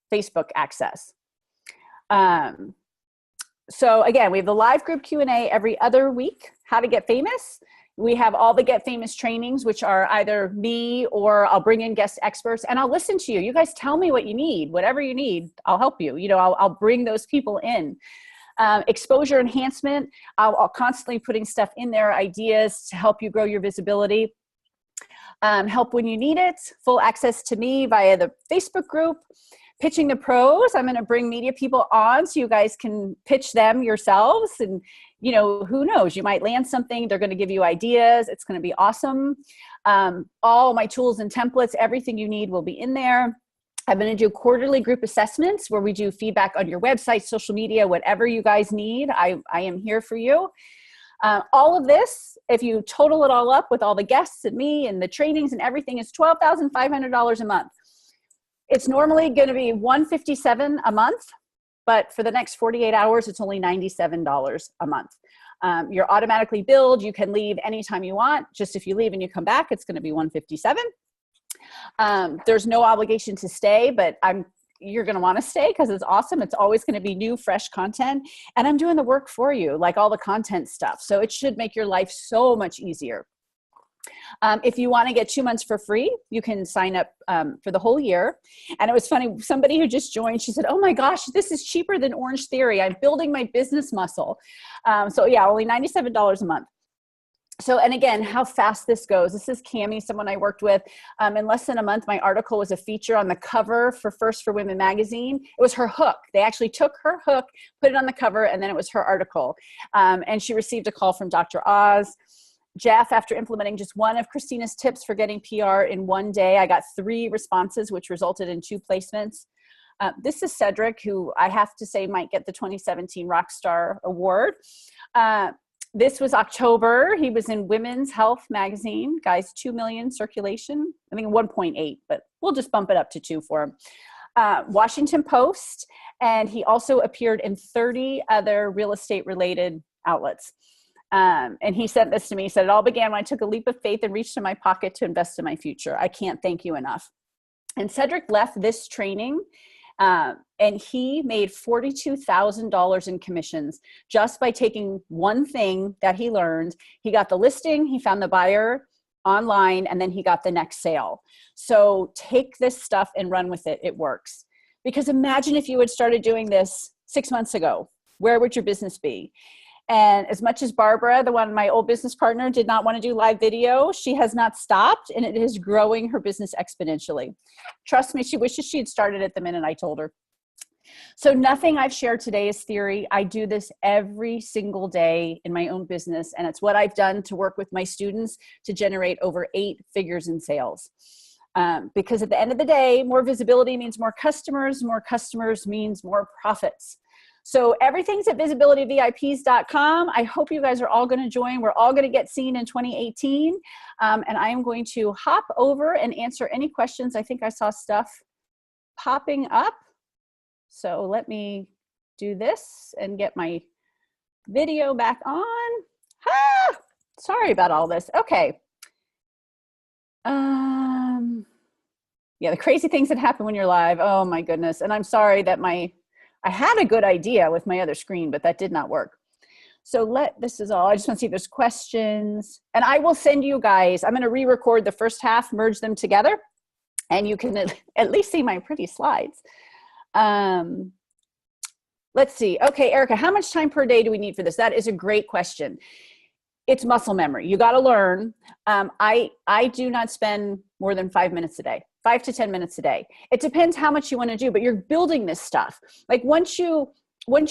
Facebook access. So again, we have the live group Q&A every other week, how to get famous. We have all the Get Famous trainings, which are either me or I'll bring in guest experts and I'll listen to you. You guys tell me what you need, whatever you need, I'll help you. You know, I'll bring those people in. Exposure enhancement, I'll constantly putting stuff in there, ideas to help you grow your visibility. Help when you need it, full access to me via the Facebook group. Pitching the pros, I'm going to bring media people on so you guys can pitch them yourselves. And, you know, who knows, you might land something. They're going to give you ideas. It's going to be awesome. All my tools and templates, everything you need will be in there. I'm going to do quarterly group assessments where we do feedback on your website, social media, whatever you guys need. I am here for you. All of this, if you total it all up with all the guests and me and the trainings and everything, is $12,500 a month. It's normally going to be $157 a month, but for the next 48 hours, it's only $97 a month. You're automatically billed. You can leave anytime you want. Just if you leave and you come back, it's going to be $157. There's no obligation to stay, but you're going to want to stay because it's awesome. It's always going to be new, fresh content. And I'm doing the work for you, like all the content stuff. So it should make your life so much easier. If you want to get 2 months for free, you can sign up for the whole year. And it was funny, somebody who just joined, she said, oh my gosh, this is cheaper than Orange Theory. I'm building my business muscle. So yeah, only $97 a month. So, and again, how fast this goes. This is Cami, someone I worked with. In less than a month, my article was a feature on the cover for First for Women magazine. It was her hook. They actually took her hook, put it on the cover, and then it was her article. And she received a call from Dr. Oz. Jeff, after implementing just one of Christina's tips for getting PR in one day, I got 3 responses, which resulted in 2 placements. This is Cedric, who I have to say might get the 2017 Rockstar Award. This was October. He was in Women's Health magazine. Guys, 2 million circulation. I think 1.8, but we'll just bump it up to 2 for him. Washington Post, and he also appeared in 30 other real estate related outlets. And he sent this to me. He said, it all began when I took a leap of faith and reached in my pocket to invest in my future. I can't thank you enough. And Cedric left this training and he made $42,000 in commissions just by taking one thing that he learned. He got the listing, he found the buyer online, and then he got the next sale. So take this stuff and run with it. It works. Because imagine if you had started doing this 6 months ago, where would your business be? And as much as Barbara, the one, my old business partner, did not want to do live video, she has not stopped, and it is growing her business exponentially. Trust me, she wishes she had started it the minute I told her. So nothing I've shared today is theory. I do this every single day in my own business, and it's what I've done to work with my students to generate over 8 figures in sales. Because at the end of the day, more visibility means more customers means more profits. So everything's at visibilityvips.com. I hope you guys are all going to join. We're all going to get seen in 2018. And I am going to hop over and answer any questions. I think I saw stuff popping up. So let me do this and get my video back on. Sorry about all this. Okay. Yeah, the crazy things that happen when you're live. Oh my goodness. And I'm sorry that I had a good idea with my other screen, but that did not work. So this is all. I just want to see if there's questions. And I will send you guys, I'm going to re-record the first half, merge them together, and you can at least see my pretty slides. Let's see. Okay, Erica, how much time per day do we need for this? That is a great question. It's muscle memory. You got to learn. I do not spend more than 5 minutes a day. 5 to 10 minutes a day. It depends how much you want to do, but you're building this stuff. Like once you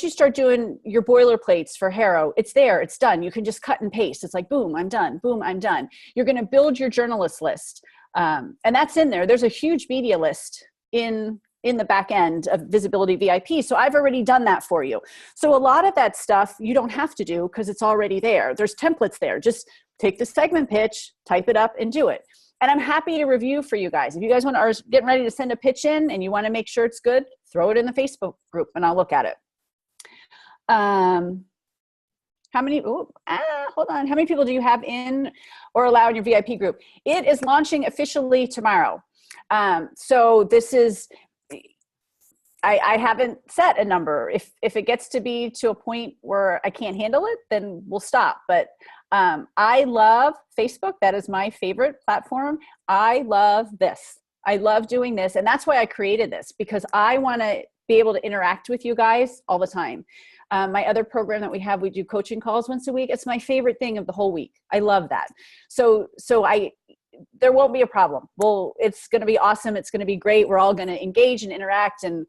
start doing your boilerplates for Harrow, it's there, it's done. You can just cut and paste. It's like, boom, I'm done. Boom, I'm done. You're going to build your journalist list. And that's in there. There's a huge media list in the back end of Visibility VIP. So I've already done that for you. So a lot of that stuff you don't have to do because it's already there. There's templates there. Just take the segment pitch, type it up, and do it. And I'm happy to review for you guys. If you guys are getting ready to send a pitch in and you want to make sure it's good, throw it in the Facebook group and I'll look at it. How many, hold on. How many people do you have in or allow in your VIP group? It is launching officially tomorrow. So this is, I haven't set a number. If it gets to be to a point where I can't handle it, then we'll stop. But I love Facebook. That is my favorite platform. I love this. I love doing this. And that's why I created this, because I want to be able to interact with you guys all the time. My other program that we do coaching calls once a week. It's my favorite thing of the whole week. I love that. So there won't be a problem. Well, it's going to be awesome. It's going to be great. We're all going to engage and interact. And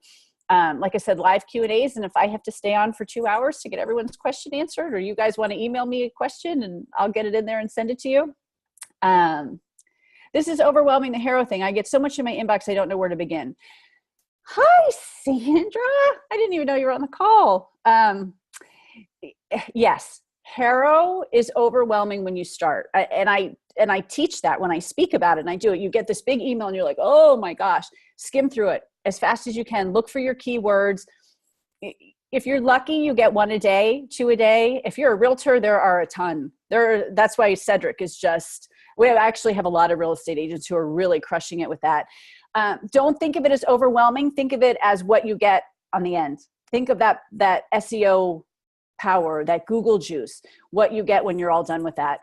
like I said, live Q&As. And if I have to stay on for 2 hours to get everyone's question answered, or you guys want to email me a question and I'll get it in there and send it to you. This is overwhelming, the Harrow thing. I get so much in my inbox, I don't know where to begin. Hi, Sandra. I didn't even know you were on the call. Yes, Harrow is overwhelming when you start. And I teach that when I speak about it and I do it. You get this big email and you're like, oh my gosh, skim through it as fast as you can. Look for your keywords. If you're lucky, you get 1 a day, 2 a day. If you're a realtor, there are a ton. That's why Cedric is we actually have a lot of real estate agents who are really crushing it with that. Don't think of it as overwhelming. Think of it as what you get on the end. Think of that SEO power, that Google juice, what you get when you're all done with that.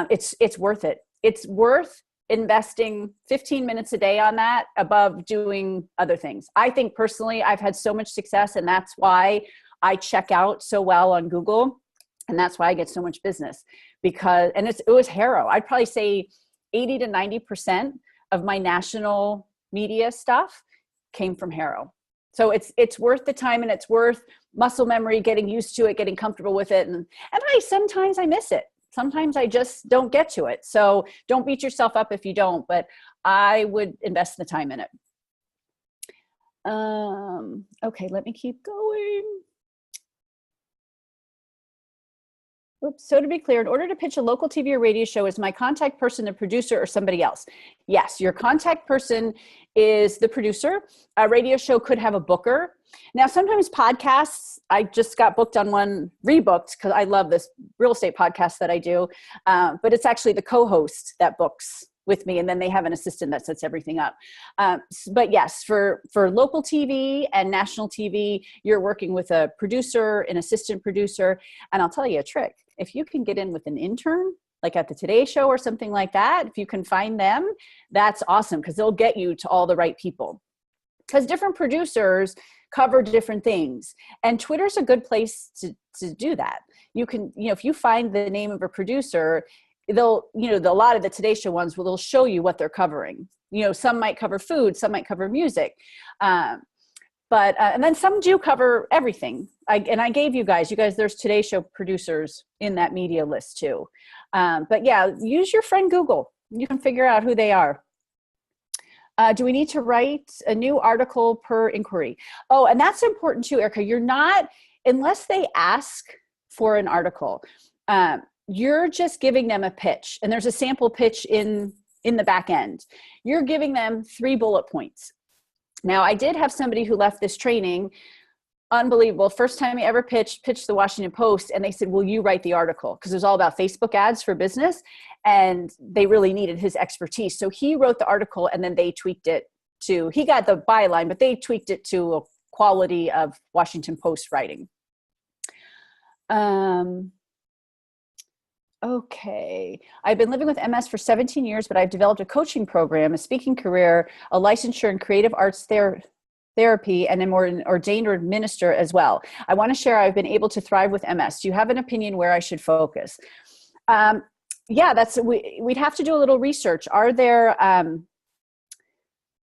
It's worth it. It's worth investing 15 minutes a day on that above doing other things. I think personally, I've had so much success, and that's why I check out so well on Google. And that's why I get so much business, because, and it was Harrow. I'd probably say 80 to 90% of my national media stuff came from Harrow. So it's worth the time, and it's worth muscle memory, getting used to it, getting comfortable with it. And sometimes I miss it. Sometimes I just don't get to it. So don't beat yourself up if you don't, but I would invest the time in it. Okay, let me keep going. Oops. So to be clear, in order to pitch a local TV or radio show, is my contact person the producer or somebody else? Yes, your contact person is the producer. A radio show could have a booker. Now, sometimes podcasts, I just got booked on one, rebooked, because I love this real estate podcast that I do. But it's actually the co-host that books with me, and then they have an assistant that sets everything up. But yes, for local TV and national TV, you're working with a producer, an assistant producer. And I'll tell you a trick. If you can get in with an intern, like at the Today Show or something like that, if you can find them, that's awesome, because they'll get you to all the right people. Because different producers cover different things. And Twitter's a good place to do that. You can, if you find the name of a producer, they'll, a lot of the Today Show ones, they'll show you what they're covering. Some might cover food, some might cover music. But and then some do cover everything. I gave you guys, there's Today Show producers in that media list too. But yeah, use your friend Google. You can figure out who they are. Do we need to write a new article per inquiry? Oh, and that's important too, Erica. You're not, unless they ask for an article, you're just giving them a pitch, and there's a sample pitch in the back end. You're giving them 3 bullet points. Now, I did have somebody who left this training, unbelievable. First time he ever pitched the Washington Post, and they said, will you write the article? Because it was all about Facebook ads for business, and they really needed his expertise. So he wrote the article, and then they tweaked it to, he got the byline, but they tweaked it to a quality of Washington Post writing. Okay. I've been living with MS for 17 years, but I've developed a coaching program, a speaking career, a licensure in creative arts therapy, and am more ordained or minister as well. I want to share I've been able to thrive with MS. Do you have an opinion where I should focus? Yeah, we'd have to do a little research. Are there,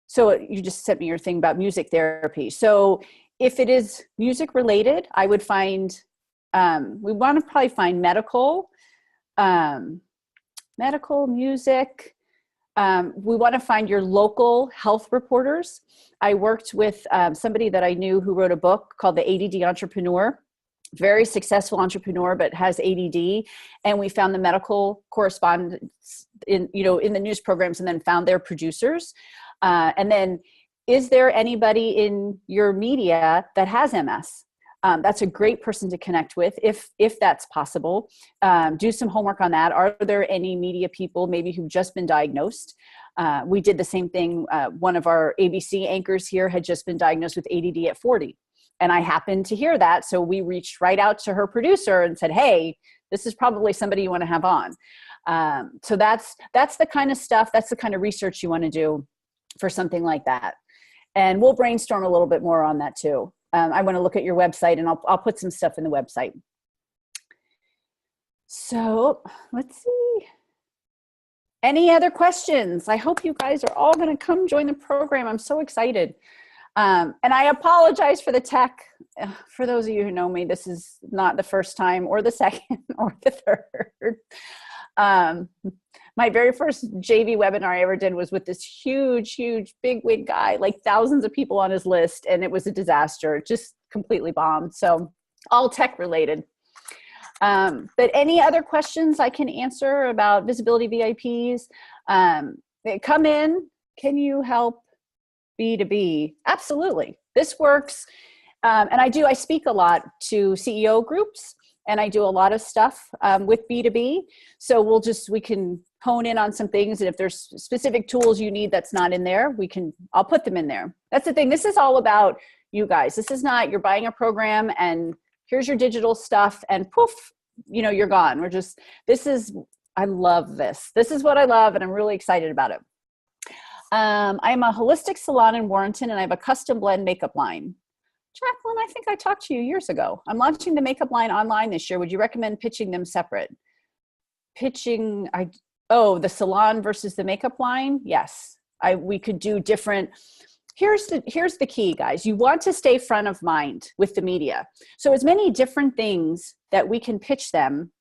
so you just sent me your thing about music therapy. So if it is music related, I would find, we want to probably find medical music. We want to find your local health reporters. I worked with somebody that I knew who wrote a book called The ADD Entrepreneur, very successful entrepreneur, but has ADD. And we found the medical correspondents in the news programs, and then found their producers. And then, is there anybody in your media that has MS? That's a great person to connect with if that's possible. Do some homework on that. Are there any media people maybe who've just been diagnosed? We did the same thing. One of our ABC anchors here had just been diagnosed with ADD at 40. And I happened to hear that. So we reached right out to her producer and said, hey, this is probably somebody you want to have on. So that's the kind of stuff, that's the kind of research you want to do for something like that. And we'll brainstorm a little bit more on that too. I want to look at your website, and I'll put some stuff in the website. So let's see. Any other questions? I hope you guys are all going to come join the program. I'm so excited. And I apologize for the tech. For those of you who know me, this is not the first time or the second or the third. My very first JV webinar I ever did was with this huge big wig guy, like thousands of people on his list. And it was a disaster. It just completely bombed. So all tech related. But any other questions I can answer about visibility VIPs? Come in. Can you help B2B? Absolutely. This works. And I speak a lot to CEO groups, and I do a lot of stuff with B2B. So we can hone in on some things. And if there's specific tools you need that's not in there, I'll put them in there. That's the thing. This is all about you guys. This is not, you're buying a program and here's your digital stuff and poof, you're gone. I love this. This is what I love, and I'm really excited about it. I'm a holistic salon in Warrenton, and I have a custom blend makeup line. Jacqueline, I think I talked to you years ago. I'm launching the makeup line online this year. Would you recommend pitching them separate? Pitching, the salon versus the makeup line? Yes. We could do different. Here's the key, guys. You want to stay front of mind with the media. So as many different things that we can pitch them,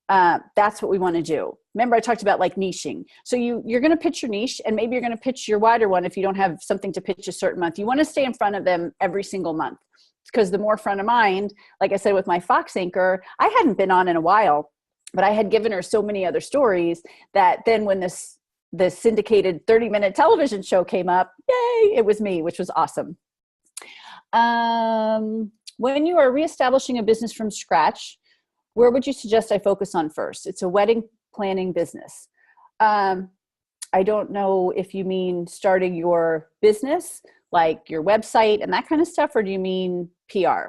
that's what we want to do. Remember I talked about like niching. So you're going to pitch your niche, and maybe you're going to pitch your wider one if you don't have something to pitch a certain month. You want to stay in front of them every single month, because the more front of mind, like I said with my Fox anchor, I hadn't been on in a while, but I had given her so many other stories that then when the syndicated 30-minute television show came up, yay, it was me, which was awesome. When you are reestablishing a business from scratch, where would you suggest I focus on first? It's a wedding planning business. I don't know if you mean starting your business, like your website and that kind of stuff, or do you mean PR?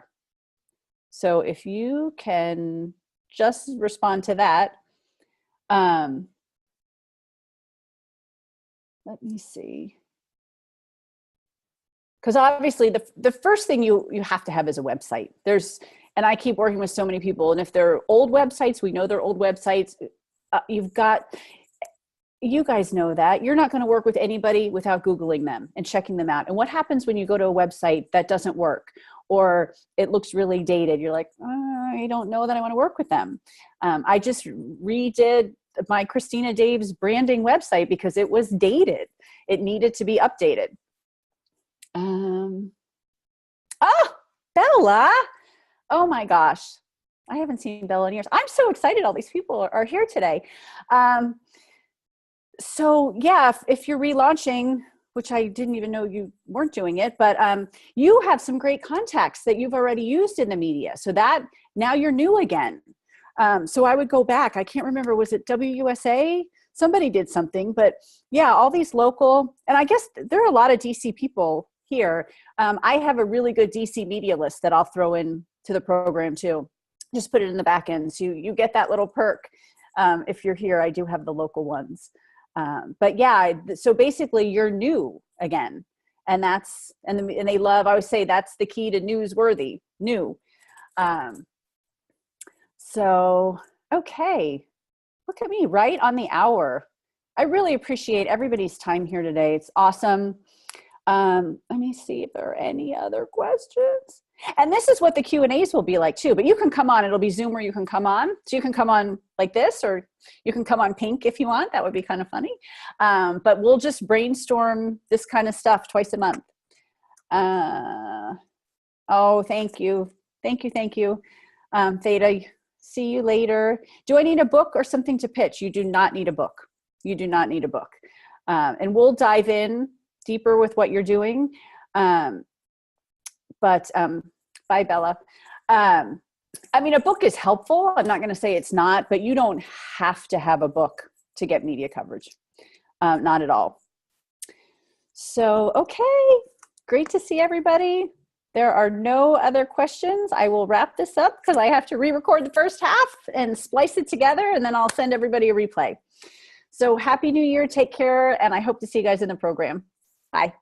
So if you can just respond to that. Let me see. Because obviously the first thing you have to have is a website. And I keep working with so many people, and if they're old websites, we know they're old websites. You guys know that. You're not going to work with anybody without Googling them and checking them out. And what happens when you go to a website that doesn't work, or it looks really dated? You're like, I don't know that I want to work with them. I just redid my Christina Dave's branding website because it was dated. It needed to be updated. Bella. Oh my gosh. I haven't seen Bella in years. I'm so excited all these people are here today. So yeah, if you're relaunching, which I didn't even know you weren't doing it, but you have some great contacts that you've already used in the media. So that now you're new again. So I would go back. I can't remember, was it WUSA? Somebody did something, but yeah, all these local, and I guess there are a lot of DC people here. I have a really good DC media list that I'll throw in to the program too. Just put it in the back end. So you get that little perk. If you're here, I do have the local ones. But yeah, so basically you're new again. And they love, I always say that's the key to newsworthy, new. So, okay. Look at me, right on the hour. I really appreciate everybody's time here today. It's awesome. Let me see if there are any other questions. And this is what the Q&As will be like too, but you can come on, it'll be Zoom where you can come on. So you can come on like this, or you can come on pink if you want. That would be kind of funny. But we'll just brainstorm this kind of stuff twice a month. Oh, thank you. Thank you. Theta, see you later. Do I need a book or something to pitch? You do not need a book. You do not need a book. And we'll dive in deeper with what you're doing. But bye, Bella. I mean, a book is helpful. I'm not going to say it's not, but you don't have to have a book to get media coverage. Not at all. So, okay. Great to see everybody. There are no other questions. I will wrap this up because I have to re-record the first half and splice it together, and then I'll send everybody a replay. So happy New Year. Take care. And I hope to see you guys in the program. Bye.